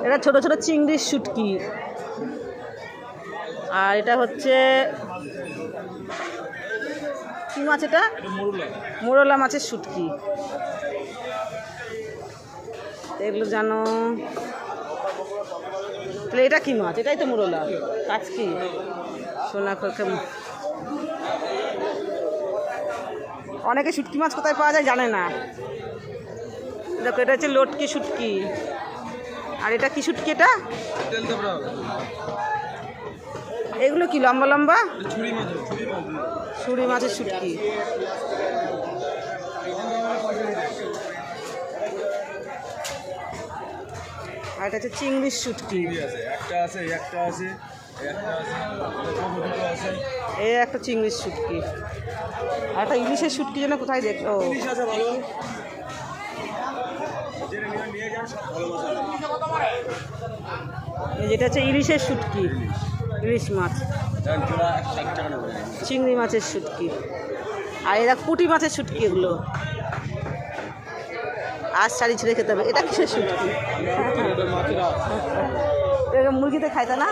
এটা ছোট ছোট চিংড়ির শুটকি। আর এটা হচ্ছে কি মাছ? এটা মোরলা মাছের শুটকি। এগুলো জানো? তাহলে এটা কি মাছ? এটাই তো মোরলা। কাচকি, সোনা খোরকে। অনেকে শুটকি মাছ কোথায় পাওয়া যায় জানে না। দেখো এটা হচ্ছে লটকি শুটকি। আর এটা কি শুটকি? এটা এগুলো কি লম্বা লম্বা? ছুরি মাছের শুটকি। আর এটা হচ্ছে চিংড়ির শুটকি। এই একটা চিংড়ির শুটকি। আর একটা ইলিশের শুটকি যেন কোথায় দেখো। যেটা হচ্ছে ইলিশের শুটকি, ইলিশ মাছ। চিংড়ি মাছের শুটকি। আর এরা পুঁটি মাছের শুটকি। এগুলো আর শাড়ি ছেড়ে খেতে হবে। এটা কিসের শুটকি? মুরগিতে খাইতে না?